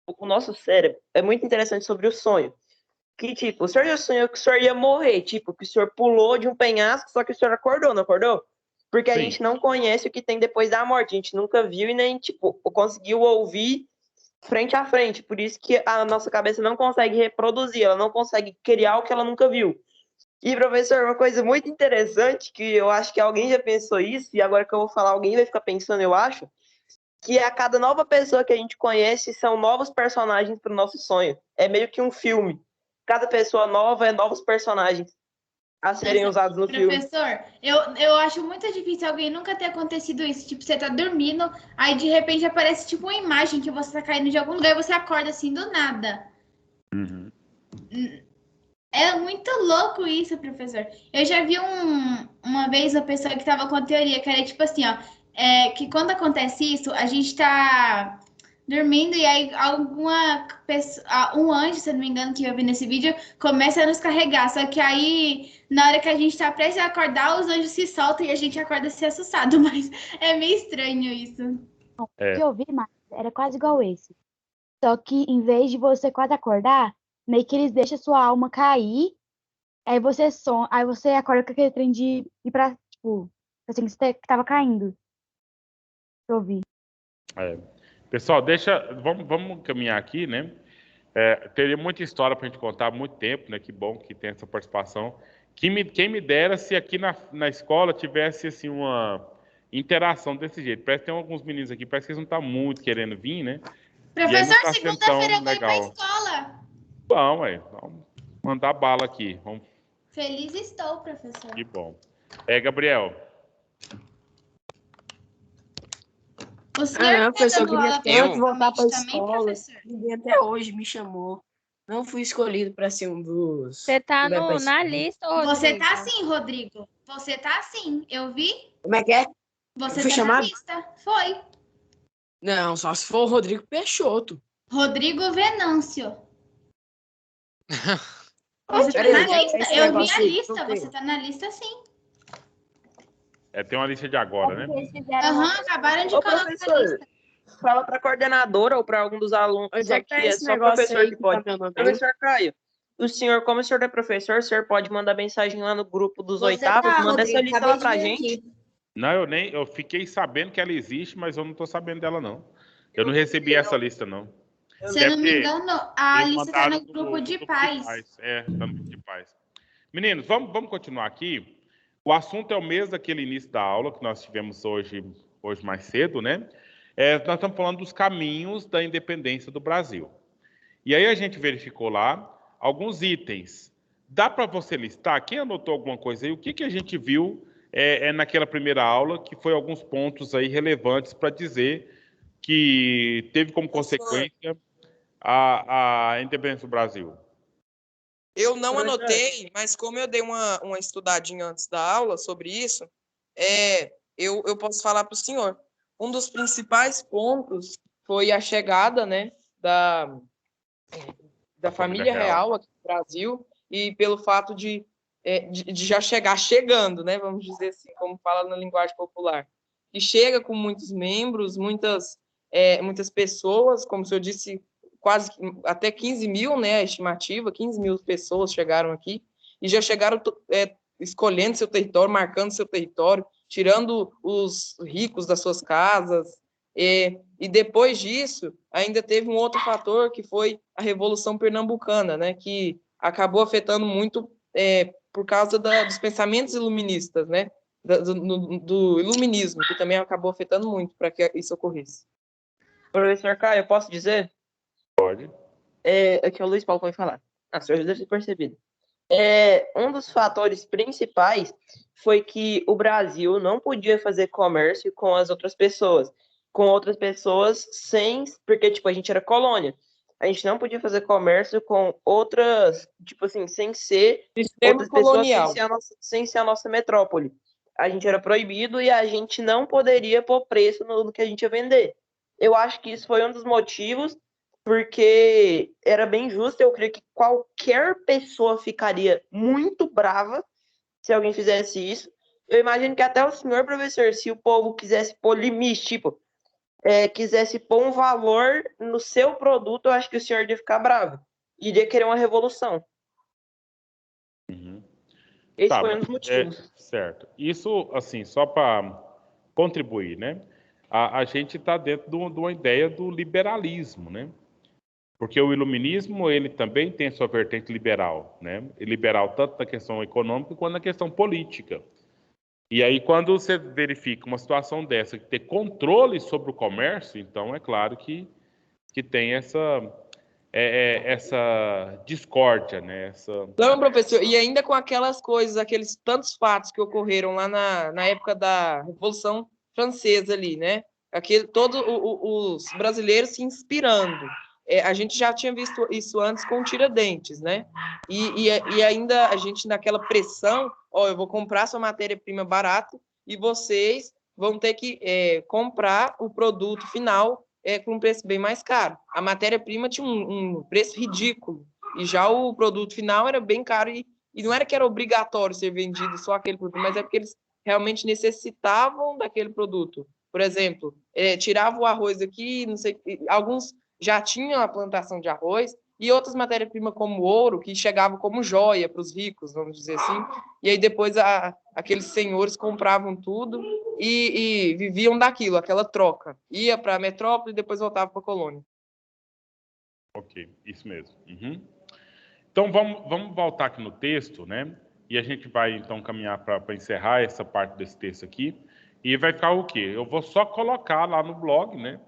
o nosso cérebro é muito interessante sobre o sonho. Que, tipo, o senhor já sonhou que o senhor ia morrer, tipo, que o senhor pulou de um penhasco, só que o senhor acordou, não acordou? Porque a Sim. gente não conhece o que tem depois da morte, a gente nunca viu e nem, tipo, conseguiu ouvir frente a frente. Por isso que a nossa cabeça não consegue reproduzir, ela não consegue criar o que ela nunca viu. E, professor, uma coisa muito interessante, que eu acho que alguém já pensou isso, e agora que eu vou falar, alguém vai ficar pensando, eu acho, que a cada nova pessoa que a gente conhece são novos personagens para o nosso sonho. É meio que um filme. Cada pessoa nova é novos personagens a serem usados no filme. Professor, eu acho muito difícil alguém nunca ter acontecido isso. Tipo, você tá dormindo, aí de repente aparece tipo uma imagem que você tá caindo de algum lugar e você acorda assim do nada. Uhum. É muito louco isso, professor. Eu já vi uma vez uma pessoa que tava com a teoria, que era tipo assim, ó, que quando acontece isso, a gente tá dormindo e aí alguma pessoa, um anjo, se eu não me engano, que eu vi nesse vídeo, começa a nos carregar. Só que aí, na hora que a gente tá prestes a acordar, os anjos se soltam e a gente acorda se assustado. Mas é meio estranho isso. Que eu vi, mas era quase igual esse. Só que em vez de você quase acordar, meio que eles deixam sua alma cair, aí você acorda com aquele trem de ir pra, tipo, assim, que tava caindo. Eu vi. Pessoal, vamos caminhar aqui, né? Teria muita história para a gente contar há muito tempo, né? Que bom que tem essa participação. Quem me dera se aqui na escola tivesse assim uma interação desse jeito. Parece que tem alguns meninos aqui, parece que eles não estão muito querendo vir, né? Professor, segunda-feira eu vou ir pra escola. Bom, vamos mandar bala aqui. Feliz estou, professor. Que bom. Gabriel. O senhor professor, queria tanto voltar para a também, escola. professor? Ninguém até hoje me chamou. Não fui escolhido para ser um dos. Você tá que vai pra na escola. lista, Rodrigo? Você tá sim, Rodrigo. Você tá sim. Eu vi. Como é que é? Você Fui tá chamado? na lista. Foi. Não, só se for o Rodrigo Peixoto. Rodrigo Venâncio. Você tá Peraí, na lista. esse Eu vi negócio a aí, lista. solteiro. Você tá na lista sim. Tem uma lista de agora, né? Eles fizeram Acabaram de Ô, colocar a professor, lista. fala para a coordenadora ou para algum dos alunos, Onde só é que tá que é esse só negócio professor aí que que pode. tá meu nome aí? Professor Caio, como o senhor é professor, o senhor pode mandar mensagem lá no grupo dos oitavos, manda essa lista lá pra gente. Não, eu fiquei sabendo que ela existe, mas eu não tô sabendo dela, não. Eu não recebi essa lista, não. Se eu não me engano, a Eles lista tá mandaram no grupo de grupo pais. Tá no grupo de pais. Meninos, vamos continuar aqui. O assunto é o mesmo daquele início da aula que nós tivemos hoje mais cedo, né? Nós estamos falando dos caminhos da independência do Brasil. E aí a gente verificou lá alguns itens. Dá para você listar? Quem anotou alguma coisa aí? O que a gente viu naquela primeira aula, que foi alguns pontos aí relevantes para dizer que teve como consequência a independência do Brasil? Eu não anotei, mas como eu dei uma estudadinha antes da aula sobre isso, eu posso falar para o senhor. Um dos principais pontos foi a chegada, né, da família real aqui no Brasil, e pelo fato de já chegar chegando, né, vamos dizer assim, como fala na linguagem popular. E chega com muitos membros, muitas pessoas, como o senhor disse, quase até 15 mil, né, a estimativa, 15 mil pessoas chegaram aqui, e já chegaram escolhendo seu território, marcando seu território, tirando os ricos das suas casas, e depois disso, ainda teve um outro fator, que foi a Revolução Pernambucana, né, que acabou afetando muito por causa dos pensamentos iluministas, né, do iluminismo, que também acabou afetando muito para que isso ocorresse. Professor Caio, eu posso dizer? Pode. É que o Luiz Paulo foi falar. O senhor já deve ter percebido. Um dos fatores principais foi que o Brasil não podia fazer comércio com as outras pessoas. Porque, tipo, a gente era colônia. A gente não podia fazer comércio com outras, tipo assim, sem ser outras colonial. pessoas, sem ser a nossa metrópole. A gente era proibido e a gente não poderia pôr preço no que a gente ia vender. Eu acho que isso foi um dos motivos, porque era bem justo. Eu creio que qualquer pessoa ficaria muito brava se alguém fizesse isso. Eu imagino que até o senhor, professor, se o povo quisesse pôr limite, tipo, quisesse pôr um valor no seu produto, eu acho que o senhor iria ficar bravo. Iria querer uma revolução. Uhum. Esse Tá, foi um dos motivos. certo. Isso, assim, só para contribuir, né? A gente está dentro de uma ideia do liberalismo, né? Porque o iluminismo, ele também tem sua vertente liberal, né? E liberal tanto na questão econômica quanto na questão política. E aí, quando você verifica uma situação dessa, que ter controle sobre o comércio, então é claro que tem essa discórdia, né? Não, professor, e ainda com aquelas coisas, aqueles tantos fatos que ocorreram lá na época da Revolução Francesa ali, né? Todos os brasileiros se inspirando. A gente já tinha visto isso antes com Tiradentes, né? E ainda a gente naquela pressão, eu vou comprar sua matéria-prima barata e vocês vão ter que comprar o produto final com um preço bem mais caro. A matéria-prima tinha um preço ridículo. E já o produto final era bem caro e não era que era obrigatório ser vendido só aquele produto, mas é porque eles realmente necessitavam daquele produto. Por exemplo, tirava o arroz aqui, não sei, alguns já tinham a plantação de arroz e outras matérias-primas como ouro que chegavam como joia para os ricos, vamos dizer assim. E aí depois aqueles senhores compravam tudo e viviam daquilo, aquela troca. Ia para a metrópole e depois voltava para a colônia. Ok, isso mesmo. Uhum. Então, vamos voltar aqui no texto, né? E a gente vai, então, caminhar para encerrar essa parte desse texto aqui. E vai ficar o quê? Eu vou só colocar lá no blog, né?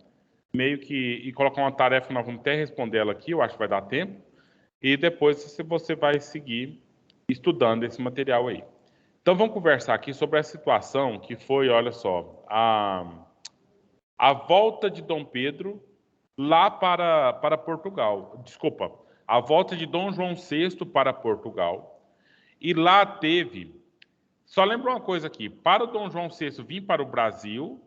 Meio que... E colocar uma tarefa, nós vamos até responder ela aqui, eu acho que vai dar tempo. E depois você vai seguir estudando esse material aí. Então, vamos conversar aqui sobre a situação que foi, olha só, a volta de Dom Pedro lá para Portugal. Desculpa, a volta de Dom João VI para Portugal. E lá teve... Só lembra uma coisa aqui. Para o Dom João VI vir para o Brasil,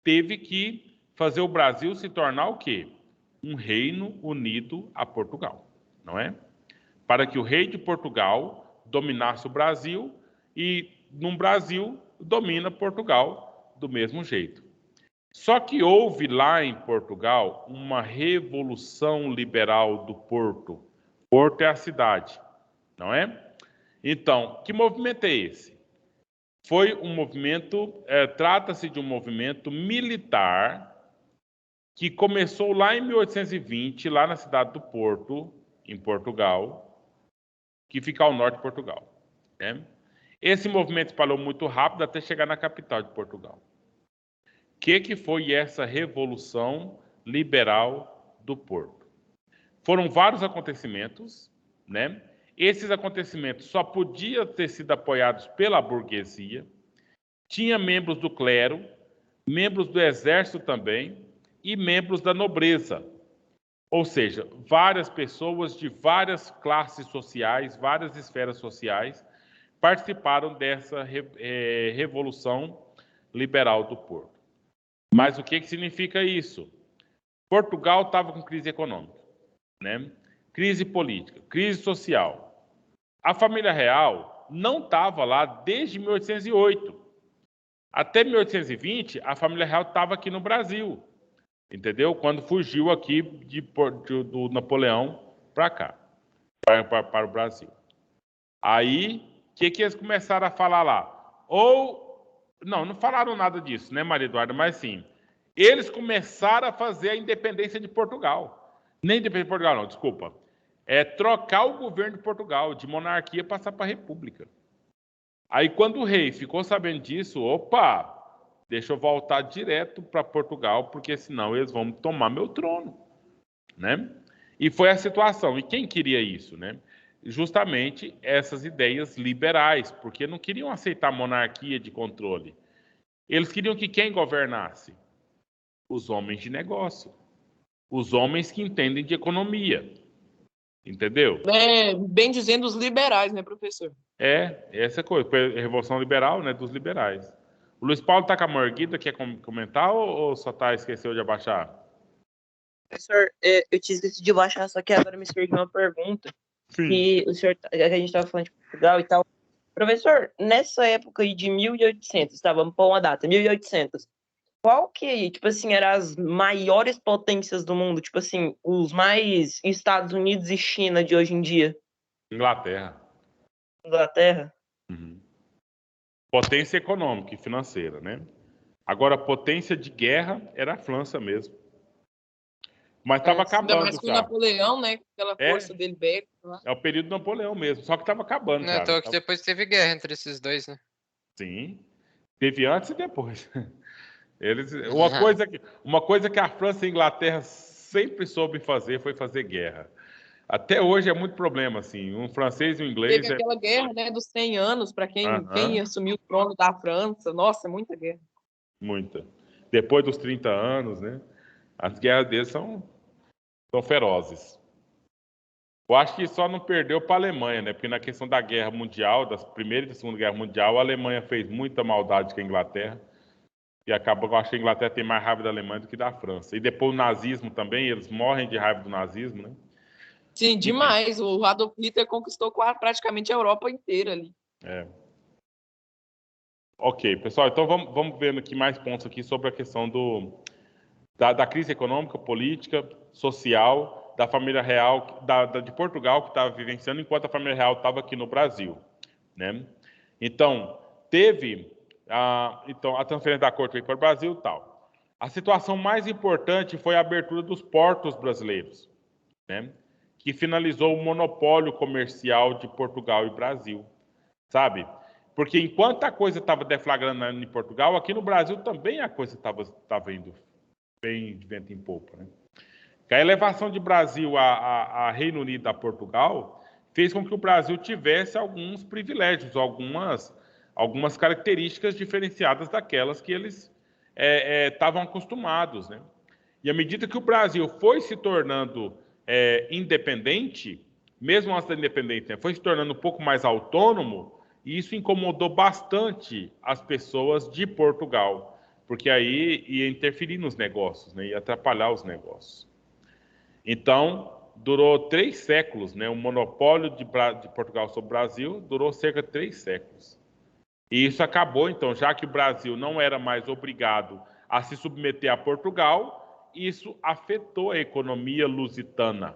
teve que fazer o Brasil se tornar o quê? Um reino unido a Portugal, não é? Para que o rei de Portugal dominasse o Brasil e, no Brasil, domina Portugal do mesmo jeito. Só que houve lá em Portugal uma revolução liberal do Porto. Porto é a cidade, não é? Então, que movimento é esse? Foi um movimento, trata-se de um movimento militar que começou lá em 1820, lá na cidade do Porto, em Portugal, que fica ao norte de Portugal, né? Esse movimento espalhou muito rápido até chegar na capital de Portugal. O que foi essa revolução liberal do Porto? Foram vários acontecimentos, né? Esses acontecimentos só podiam ter sido apoiados pela burguesia, tinha membros do clero, membros do exército também e membros da nobreza. Ou seja, várias pessoas de várias classes sociais, várias esferas sociais, participaram dessa revolução liberal do Porto. Mas o que significa isso? Portugal estava com crise econômica, né? Crise política, crise social. A família real não estava lá desde 1808. Até 1820, a família real estava aqui no Brasil, entendeu? Quando fugiu aqui do Napoleão para cá, para o Brasil. Aí, o que eles começaram a falar lá? Não falaram nada disso, né, Maria Eduarda? Mas sim, eles começaram a fazer a independência de Portugal. Nem independência de Portugal, não, desculpa. Trocar o governo de Portugal, de monarquia, e passar para a república. Aí, quando o rei ficou sabendo disso, deixa eu voltar direto para Portugal, porque senão eles vão tomar meu trono, né? E foi a situação. E quem queria isso, né? Justamente essas ideias liberais, porque não queriam aceitar monarquia de controle. Eles queriam que quem governasse? Os homens de negócio. Os homens que entendem de economia. Entendeu? Bem dizendo, os liberais, né, professor? Essa coisa. Foi a Revolução Liberal, né, dos liberais. O Luiz Paulo está com a mão erguida, quer comentar ou só esqueceu de abaixar? Professor, eu tinha esquecido de baixar, só que agora me surgiu uma pergunta. Sim. Que o senhor, a gente estava falando de Portugal e tal. Professor, nessa época aí de 1800, vamos pôr uma data, 1800, qual que, tipo assim, eram as maiores potências do mundo? Tipo assim, os mais Estados Unidos e China de hoje em dia? Inglaterra. Inglaterra? Uhum. Potência econômica e financeira, né? Agora, potência de guerra era a França mesmo. Mas estava Ainda mais acabando com o já. Napoleão, né? Aquela força É, dele bélica lá. é o período Napoleão mesmo. Só que estava acabando Não é à já, né? toa que depois teve guerra entre esses dois, né? Sim. Teve antes e depois. Uma coisa que a França e a Inglaterra sempre soube fazer foi fazer guerra. Até hoje é muito problema, assim. Um francês e um inglês Teve aquela guerra, né, dos 100 anos para quem Aham, assumiu o trono da França. Nossa, muita guerra. muita. Depois dos 30 anos, né? As guerras deles são ferozes. Eu acho que só não perdeu para a Alemanha, né? Porque na questão da guerra mundial, das Primeira e da Segunda Guerra Mundial, a Alemanha fez muita maldade com a Inglaterra. E acaba que eu acho que a Inglaterra tem mais raiva da Alemanha do que da França. E depois o nazismo também, eles morrem de raiva do nazismo, né? Sim, Enfim, demais. O Adolf Hitler conquistou praticamente a Europa inteira ali. é. Ok, pessoal, então vamos vendo aqui mais pontos aqui sobre a questão da crise econômica, política, social, da família real, de Portugal, que estava vivenciando, enquanto a família real estava aqui no Brasil, né? Então, teve a transferência da corte veio para o Brasil e tal. A situação mais importante foi a abertura dos portos brasileiros, né? Que finalizou o monopólio comercial de Portugal e Brasil, sabe? Porque enquanto a coisa estava deflagrando em Portugal, aqui no Brasil também a coisa estava indo bem de vento em popa, né? Que a elevação de Brasil a Reino Unido a Portugal fez com que o Brasil tivesse alguns privilégios, algumas características diferenciadas daquelas que eles estavam acostumados, né? E à medida que o Brasil foi se tornando independente, mesmo antes da independência, né, foi se tornando um pouco mais autônomo, e isso incomodou bastante as pessoas de Portugal, porque aí ia interferir nos negócios, né, ia atrapalhar os negócios. Então, durou 3 séculos, né, o monopólio de Portugal sobre o Brasil durou cerca de 3 séculos. E isso acabou, então, já que o Brasil não era mais obrigado a se submeter a Portugal, isso afetou a economia lusitana.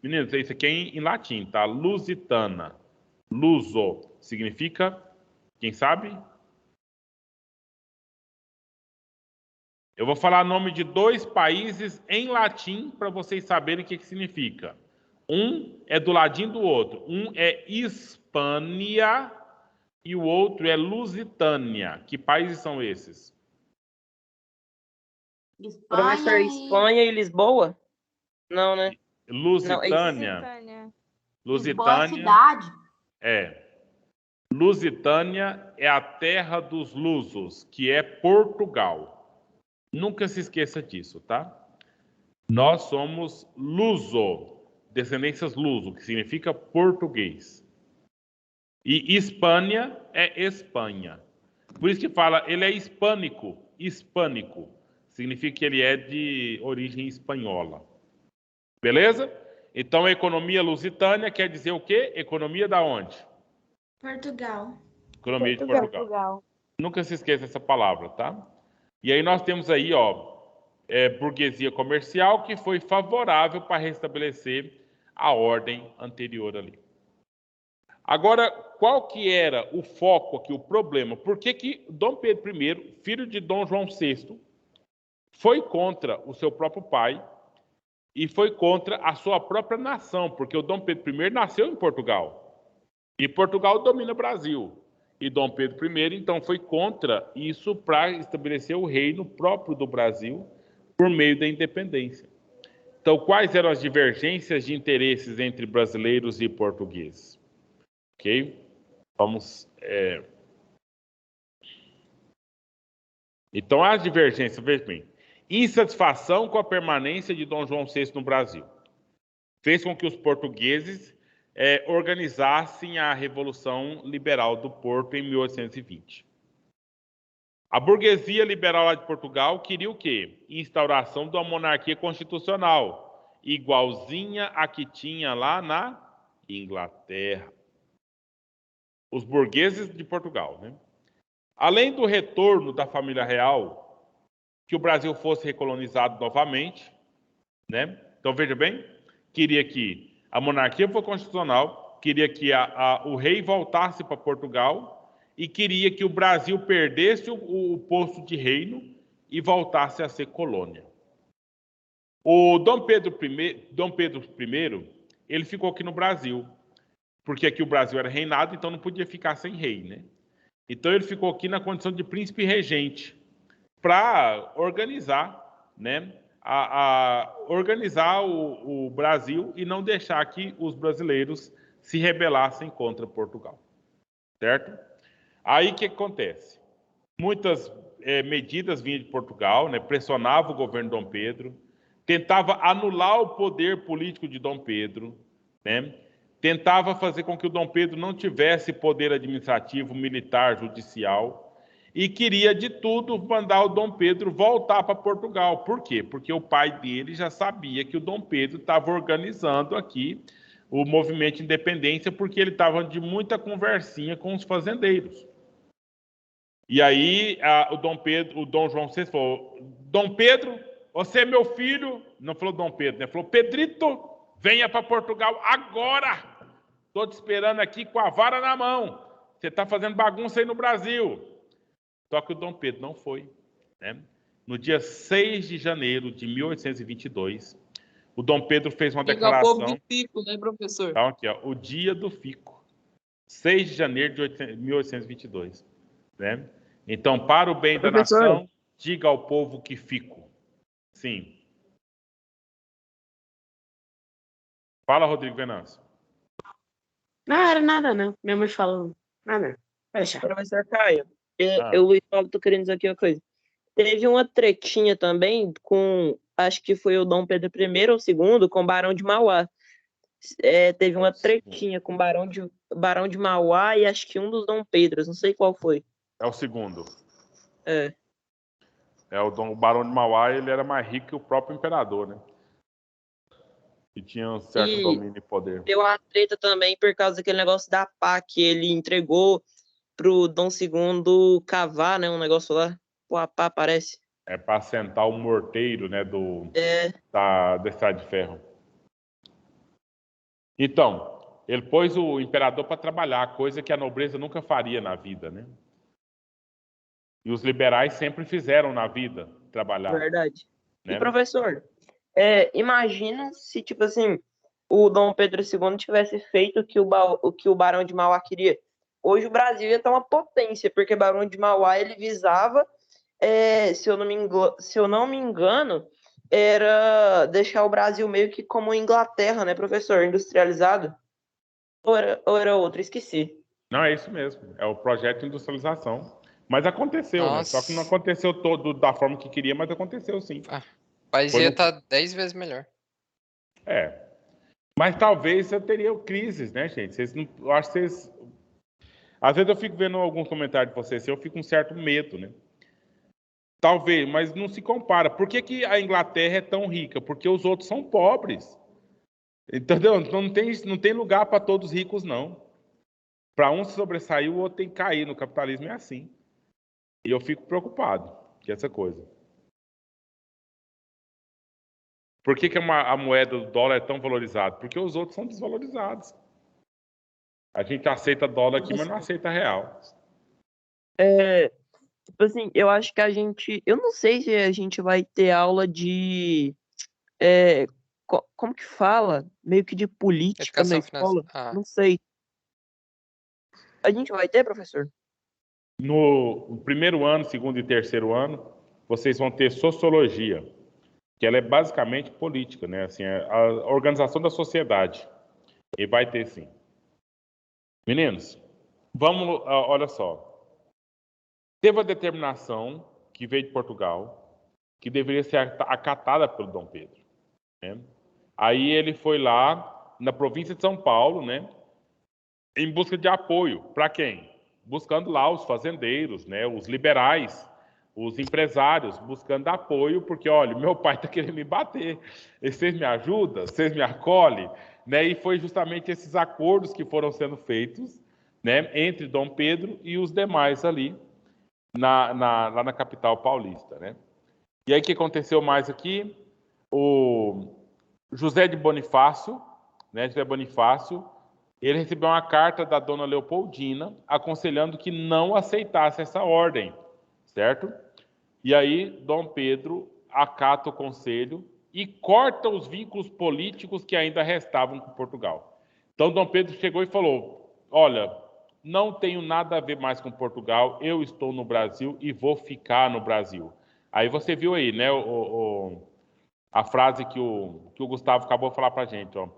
Meninos, isso aqui é em latim, tá? Lusitana. Luso significa, quem sabe? Eu vou falar o nome de 2 países em latim para vocês saberem o que significa. Um é do ladinho do outro. Um é Hispânia e o outro é Lusitânia. Que países são esses? Professor, Espanha e Lisboa? Não, né? Não, é Lusitânia. Lisboa é a Lusitânia cidade. é. Lusitânia é a terra dos lusos, que é Portugal. Nunca se esqueça disso, tá? Nós somos luso, descendências luso, que significa português. E Hispânia é Espanha. Por isso que fala, ele é hispânico. Hispânico significa que ele é de origem espanhola. Beleza? Então, a economia lusitânia quer dizer o quê? Economia da onde? Portugal. Economia de Portugal. Nunca se esqueça essa palavra, tá? E aí nós temos aí, ó, burguesia comercial que foi favorável para restabelecer a ordem anterior ali. Agora, qual que era o foco aqui, o problema? Por que Dom Pedro I, filho de Dom João VI, foi contra o seu próprio pai e foi contra a sua própria nação? Porque o Dom Pedro I nasceu em Portugal. E Portugal domina o Brasil. E Dom Pedro I, então, foi contra isso para estabelecer o reino próprio do Brasil por meio da independência. Então, quais eram as divergências de interesses entre brasileiros e portugueses? Ok? Vamos. Então, as divergências, veja bem. Insatisfação com a permanência de Dom João VI no Brasil fez com que os portugueses organizassem a Revolução Liberal do Porto em 1820. A burguesia liberal lá de Portugal queria o quê? Instauração de uma monarquia constitucional, igualzinha a que tinha lá na Inglaterra. Os burgueses de Portugal, né? Além do retorno da família real, que o Brasil fosse recolonizado novamente, né? Então, veja bem, queria que a monarquia fosse constitucional, queria que o rei voltasse para Portugal e queria que o Brasil perdesse o posto de reino e voltasse a ser colônia. O Dom Pedro I, ele ficou aqui no Brasil, porque aqui o Brasil era reinado, então não podia ficar sem rei, né? Então ele ficou aqui na condição de príncipe regente, para organizar, né, organizar o Brasil e não deixar que os brasileiros se rebelassem contra Portugal, certo? Aí o que acontece? Muitas medidas vinham de Portugal, né, pressionava o governo de Dom Pedro, tentava anular o poder político de Dom Pedro, né, tentava fazer com que o Dom Pedro não tivesse poder administrativo, militar, judicial, e queria de tudo mandar o Dom Pedro voltar para Portugal. Por quê? Porque o pai dele já sabia que o Dom Pedro estava organizando aqui o movimento de independência, porque ele estava de muita conversinha com os fazendeiros. E aí o Dom João VI falou: Dom Pedro, você é meu filho. Não falou Dom Pedro, né? Falou: Pedrito, venha para Portugal agora. Estou te esperando aqui com a vara na mão. Você está fazendo bagunça aí no Brasil. Só que o Dom Pedro não foi, né? No dia 6 de janeiro de 1822, o Dom Pedro fez uma declaração... o povo do fico, né, professor? Então, aqui, ó, o dia do fico. 6 de janeiro de 1822. Né? Então, para o bem da nação, diga ao povo que fico. Sim. Fala, Rodrigo Venâncio. Não, era nada, não. Minha mãe falou. Nada. Vai deixar. Professor Caio, o Luiz Paulo tô querendo dizer aqui uma coisa. Teve uma tretinha também com, acho que foi o Dom Pedro I ou II, com o Barão de Mauá. Teve uma tretinha com o Barão de Mauá e acho que um dos Dom Pedros, não sei qual foi. É o segundo. É. O Barão de Mauá, ele era mais rico que o próprio imperador, né? E tinha um certo domínio e poder. Deu uma treta também por causa daquele negócio da pá que ele entregou pro Dom II cavar, né? Um negócio lá. O pá parece. É para assentar o morteiro, né? Da Estrada de Ferro. Então, ele pôs o imperador para trabalhar, coisa que a nobreza nunca faria na vida, né? E os liberais sempre fizeram na vida, trabalhar. Verdade. Né? E, professor, imagina se, tipo assim, o Dom Pedro II tivesse feito o que o Barão de Mauá queria. Hoje o Brasil ia estar uma potência, porque o Barão de Mauá, ele visava, se eu não me engano, era deixar o Brasil meio que como Inglaterra, né, professor? Industrializado. Ou era outro? Esqueci. Não, é isso mesmo. É o projeto de industrialização. Mas aconteceu, né? Só que não aconteceu todo da forma que queria, mas aconteceu sim. O país ia estar 10 vezes melhor. Mas talvez eu teria crises, né, gente? Eu acho que vocês... Às vezes eu fico vendo alguns comentários de vocês, eu fico com um certo medo, né? Talvez, mas não se compara. Por que a Inglaterra é tão rica? Porque os outros são pobres. Entendeu? Então não tem lugar para todos ricos, não. Para um se sobressair, o outro tem que cair. No capitalismo é assim. E eu fico preocupado com essa coisa. Por que a moeda do dólar é tão valorizada? Porque os outros são desvalorizados. A gente aceita dólar aqui, mas não aceita real. Tipo assim, eu acho que eu não sei se a gente vai ter aula de, como que fala? Meio que de política na escola. Não sei. A gente vai ter, professor? No primeiro ano, segundo e terceiro ano, vocês vão ter sociologia, que ela é basicamente política, né? Assim, a organização da sociedade. E vai ter sim. Meninos, vamos, olha só. Teve a determinação que veio de Portugal, que deveria ser acatada pelo Dom Pedro. Né? Aí ele foi lá na província de São Paulo, né? Em busca de apoio. Para quem? Buscando lá os fazendeiros, né? Os liberais, os empresários, buscando apoio, porque, olha, meu pai está querendo me bater. Vocês me ajudam? Vocês me acolhem? Né? E foi justamente esses acordos que foram sendo feitos, né? Entre Dom Pedro e os demais ali, lá na capital paulista, né? E aí, o que aconteceu mais aqui? O José de Bonifácio, né, José Bonifácio, ele recebeu uma carta da dona Leopoldina aconselhando que não aceitasse essa ordem, certo? E aí, Dom Pedro acata o conselho e corta os vínculos políticos que ainda restavam com Portugal. Então, Dom Pedro chegou e falou: olha, não tenho nada a ver mais com Portugal, eu estou no Brasil e vou ficar no Brasil. Aí você viu aí, né, a frase que o Gustavo acabou de falar para a gente, ó.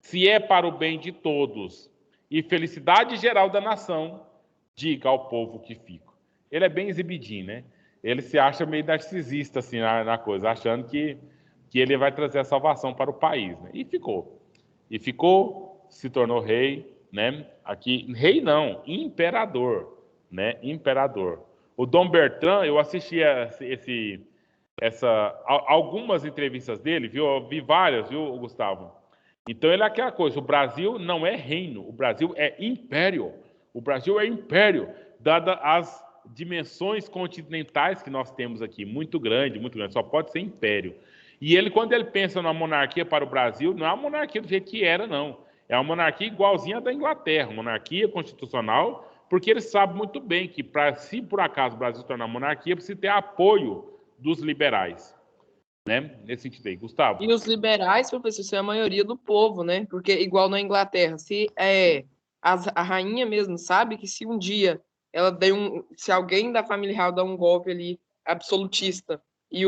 Se é para o bem de todos e felicidade geral da nação, diga ao povo que fico. Ele é bem exibidinho, né? Ele se acha meio narcisista assim na coisa, achando que ele vai trazer a salvação para o país, né? E ficou, se tornou rei, né? Aqui, rei não, imperador, né? Imperador. O Dom Bertrand, eu assisti algumas entrevistas dele, viu? Eu vi várias, viu, Gustavo? Então ele é aquela coisa, o Brasil não é reino, o Brasil é império. O Brasil é império, dada as dimensões continentais que nós temos aqui, muito grande, só pode ser império. E ele, quando ele pensa na monarquia para o Brasil, não é uma monarquia do jeito que era, não. É uma monarquia igualzinha à da Inglaterra, monarquia constitucional, porque ele sabe muito bem que, se por acaso o Brasil se tornar monarquia, precisa ter apoio dos liberais, né? Nesse sentido aí. Gustavo? E os liberais, professor, são a maioria do povo, né? Porque, igual na Inglaterra, a rainha mesmo sabe que se um dia se alguém da família real dá um golpe ali absolutista e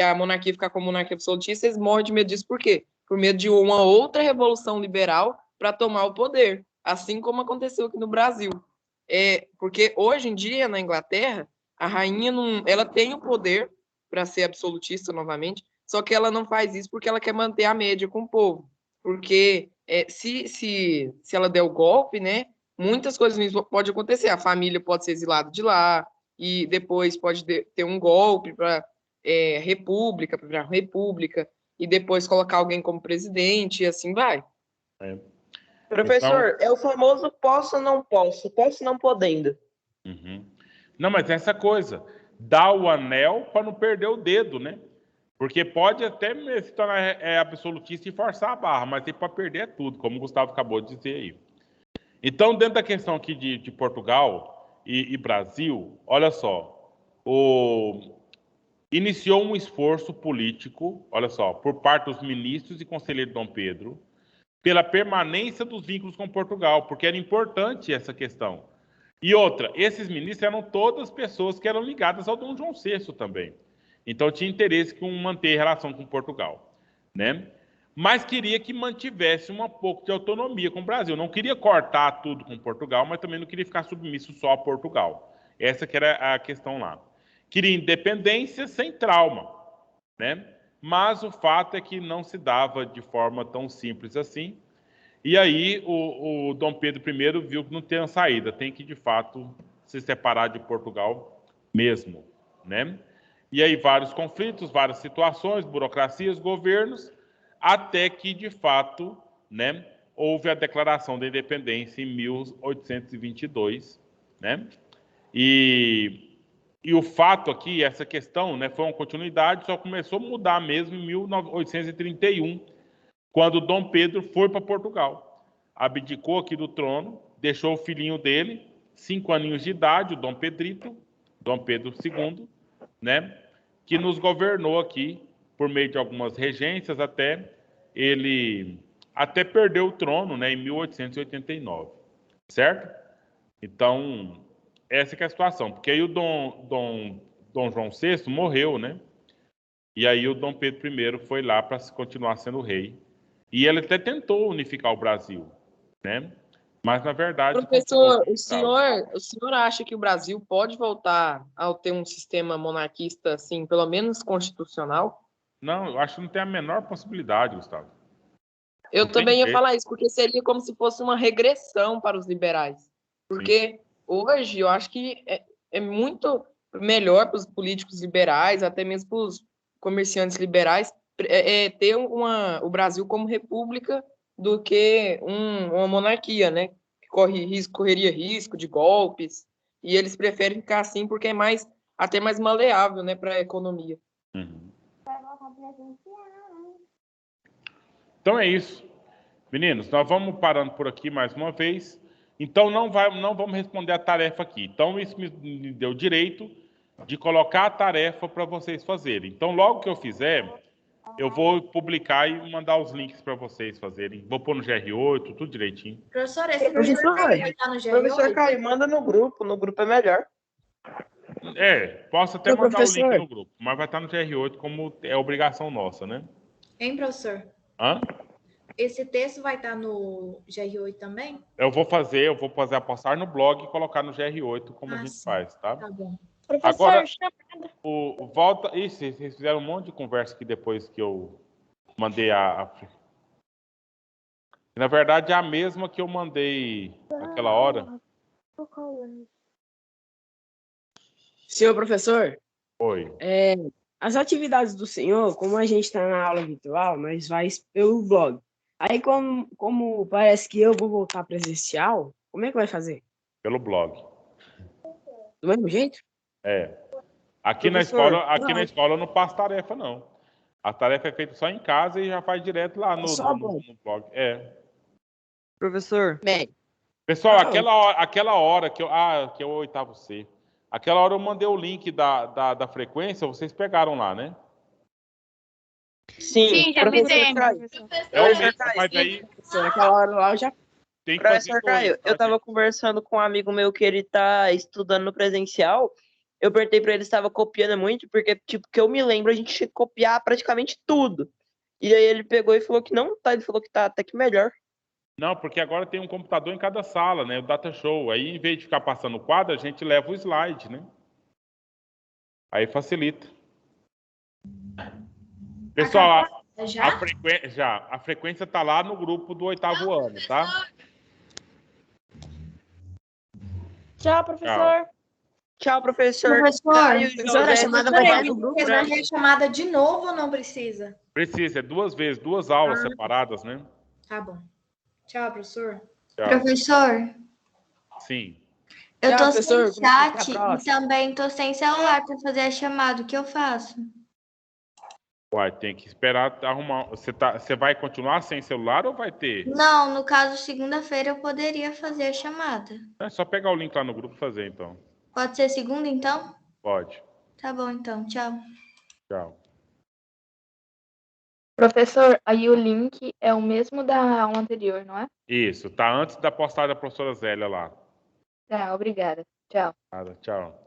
a monarquia ficar como monarquia absolutista, eles morrem de medo disso. Por quê? Por medo de uma outra revolução liberal para tomar o poder, assim como aconteceu aqui no Brasil. Porque hoje em dia, na Inglaterra, a rainha ela tem o poder para ser absolutista novamente, só que ela não faz isso porque ela quer manter a média com o povo. Porque se ela der o golpe, né, muitas coisas podem acontecer. A família pode ser exilada de lá, e depois pode ter um golpe para república, e depois colocar alguém como presidente, e assim vai. Professor, é o famoso posso, não podendo. Uhum. Não, mas essa coisa, dá o anel para não perder o dedo, né? Porque pode até se tornar absolutista e forçar a barra, mas tem para perder é tudo, como o Gustavo acabou de dizer aí. Então, dentro da questão aqui de Portugal e Brasil, olha só, iniciou um esforço político, olha só, por parte dos ministros e conselheiros de Dom Pedro, pela permanência dos vínculos com Portugal, porque era importante essa questão. E outra, esses ministros eram todas pessoas que eram ligadas ao Dom João VI também. Então tinha interesse em manter relação com Portugal, né? Mas queria que mantivesse um pouco de autonomia com o Brasil. Não queria cortar tudo com Portugal, mas também não queria ficar submisso só a Portugal. Essa que era a questão lá. Queria independência sem trauma, né? Mas o fato é que não se dava de forma tão simples assim. E aí o Dom Pedro I viu que não tem saída, tem que, de fato, se separar de Portugal mesmo, né? E aí vários conflitos, várias situações, burocracias, governos, até que, de fato, né, houve a declaração da independência em 1822, né? E o fato aqui, essa questão, né, foi uma continuidade, só começou a mudar mesmo em 1831, quando Dom Pedro foi para Portugal. Abdicou aqui do trono, deixou o filhinho dele, 5 aninhos de idade, o Dom Pedrito, Dom Pedro II, né, que nos governou aqui por meio de algumas regências até ele perdeu o trono, né, em 1889, certo? Então, essa que é a situação, porque aí o Dom João VI morreu, né? E aí o Dom Pedro I foi lá para continuar sendo rei. E ele até tentou unificar o Brasil, né? Mas, na verdade... Professor, o senhor acha que o Brasil pode voltar a ter um sistema monarquista, assim, pelo menos constitucional? Não, eu acho que não tem a menor possibilidade, Gustavo. Eu também ia falar isso, porque seria como se fosse uma regressão para os liberais. Porque hoje eu acho que é muito melhor para os políticos liberais, até mesmo para os comerciantes liberais, ter o Brasil como república do que uma monarquia, né? Que correria risco de golpes, e eles preferem ficar assim porque é até mais maleável, né, para a economia. Uhum. Então é isso. Meninos, nós vamos parando por aqui mais uma vez. Então não vamos responder a tarefa aqui. Então isso me deu direito de colocar a tarefa para vocês fazerem. Então logo que eu fizer, eu vou publicar e mandar os links para vocês fazerem. Vou pôr no GR8, tudo direitinho. Professor, esse professor vai estar no Professor GR8? Caio, manda no grupo é melhor. Posso até Ô, mandar o link professor. no grupo, mas vai estar no GR8 como é obrigação nossa, né? Hein, professor? Hã? Esse texto vai estar no GR8 também? Eu vou fazer a postagem no blog e colocar no GR8 como a gente sim. faz, tá? Tá bom. Professor, Agora, chamada. volta. Isso, vocês fizeram um monte de conversa aqui depois que eu mandei Na verdade, é a mesma que eu mandei naquela hora. Senhor professor, Oi. as atividades do senhor, como a gente está na aula virtual, nós vai pelo blog. Aí, como parece que eu vou voltar presencial, como é que vai fazer? Pelo blog. Do mesmo jeito? Aqui na Professor, escola eu não passo tarefa, não. A tarefa é feita só em casa e já faz direto lá no blog. Professor, Bem, Pessoal, Não. aquela hora que é o oitavo C. Aquela hora eu mandei o link da frequência, vocês pegaram lá, né? Sim, já professor fizemos. Caio. É o Professor mesmo, Caio, mas aí professor, naquela hora lá eu já... tem que fazer Professor Caio, eu tava conversando com um amigo meu que ele tá estudando no presencial. Eu perguntei pra ele se estava copiando muito, porque, tipo, que eu me lembro, a gente tinha que copiar praticamente tudo. E aí ele pegou e falou que não tá, ele falou que tá até que melhor. Não, porque agora tem um computador em cada sala, né? O Data Show. Aí, em vez de ficar passando o quadro, a gente leva o slide, né? Aí facilita. Pessoal, a frequência tá lá no grupo do oitavo ano, tá? Tchau, professor. Tchau, professor. Professor, Caio, professor, José, a chamada vai Peraí, estar no grupo, precisa né? rechamada de novo ou não precisa? Precisa, é 2 vezes, 2 aulas separadas, né? Tá bom. Tchau, professor. Tchau. Professor, Sim. eu Tchau, tô professor. sem Como é que tá a chat e próxima? também tô sem celular para fazer a chamada. O que eu faço? Uai, tem que esperar arrumar. Você vai continuar sem celular ou vai ter? Não, no caso, segunda-feira eu poderia fazer a chamada. É só pegar o link lá no grupo e fazer, então. Pode ser segunda, então? Pode. Tá bom, então. Tchau. Tchau. Professor, aí o link é o mesmo da aula anterior, não é? Isso, tá antes da postagem da professora Zélia lá. Tá, obrigada. Tchau. Nada, tchau.